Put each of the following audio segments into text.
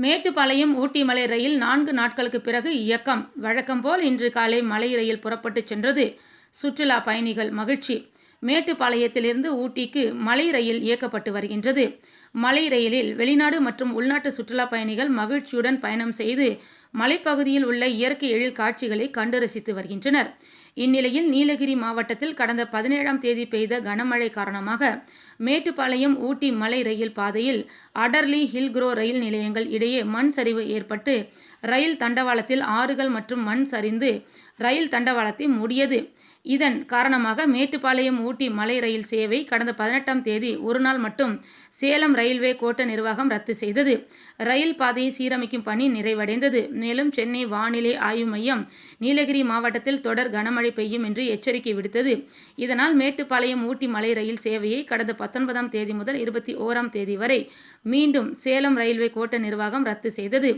மேட்டுப்பாளையம் ஊட்டி மலை ரயில் 4 நாட்களுக்கு பிறகு இயக்கம். வழக்கம் போல் இன்று காலை மலை ரயில் புறப்பட்டு சென்றது. சுற்றுலா பயணிகள் மகிழ்ச்சி. மேட்டுப்பாளையத்திலிருந்து ஊட்டிக்கு மலை ரயில் இயக்கப்பட்டு வருகின்றது. மலை ரயிலில் வெளிநாடு மற்றும் உள்நாட்டு சுற்றுலா பயணிகள் மகிழ்ச்சியுடன் பயணம் செய்து மலைப்பகுதியில் உள்ள இயற்கை எழில் காட்சிகளை கண்டு ரசித்து வருகின்றனர். இந்நிலையில் நீலகிரி மாவட்டத்தில் கடந்த 17ஆம் தேதி பெய்த கனமழை காரணமாக மேட்டுப்பாளையம் ஊட்டி மலை ரயில் பாதையில் அடர்லி ஹில்க்ரோ ரயில் நிலையங்கள் இடையே மண் சரிவு ஏற்பட்டு ரயில் தண்டவாளத்தில் ஆறுகள் மற்றும் மண் சரிந்து ரயில் தண்டவாளத்தை மூடியது. இதன் காரணமாக மேட்டுப்பாளையம் ஊட்டி மலை ரயில் சேவை கடந்த 18ஆம் தேதி ஒரு நாள் மட்டும் சேலம் ரயில்வே கோட்ட நிர்வாகம் ரத்து செய்தது. ரயில் பாதையை சீரமைக்கும் பணி நிறைவடைந்தது. மேலும் சென்னை வானிலை ஆய்வு மையம் நீலகிரி மாவட்டத்தில் தொடர் கனமழை பெய்யும் என்று எச்சரிக்கை விடுத்தது. இதனால் மேட்டுப்பாளையம் ஊட்டி மலை ரயில் சேவையை கடந்த 19ஆம் தேதி முதல் 21ஆம் தேதி வரை மீண்டும் சேலம் ரயில்வே கோட்ட நிர்வாகம் ரத்து செய்தது.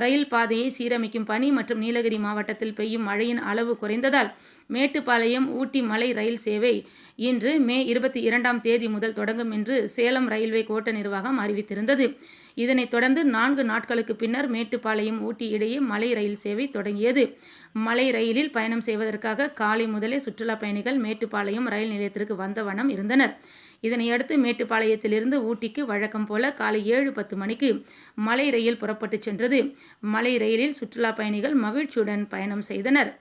ரயில் பாதையை சீரமைக்கும் பணி மற்றும் நீலகிரி மாவட்டத்தில் பெய்யும் மழையின் அளவு குறைந்ததால் மேட்டுப்பாளையம் ஊட்டி மலை ரயில் சேவை இன்று மே 22ஆம் தேதி முதல் தொடங்கும் என்று சேலம் ரயில்வே கோட்ட நிர்வாகம் அறிவித்திருந்தது. இதனைத் தொடர்ந்து 4 நாட்களுக்கு பின்னர் மேட்டுப்பாளையம் ஊட்டி இடையே மலை ரயில் சேவை தொடங்கியது. மலை ரயிலில் பயணம் செய்வதற்காக காலை முதலே சுற்றுலா பயணிகள் மேட்டுப்பாளையம் ரயில் நிலையத்திற்கு வந்த வண்ணம் இருந்தனர். இதனையடுத்து மேட்டுப்பாளையத்திலிருந்து ஊட்டிக்கு வழக்கம் போல காலை 7:10 மணிக்கு மலை ரயில் புறப்பட்டு சென்றது. மலை ரயிலில் சுற்றுலா பயணிகள் மகிழ்ச்சியுடன் பயணம் செய்தனர்.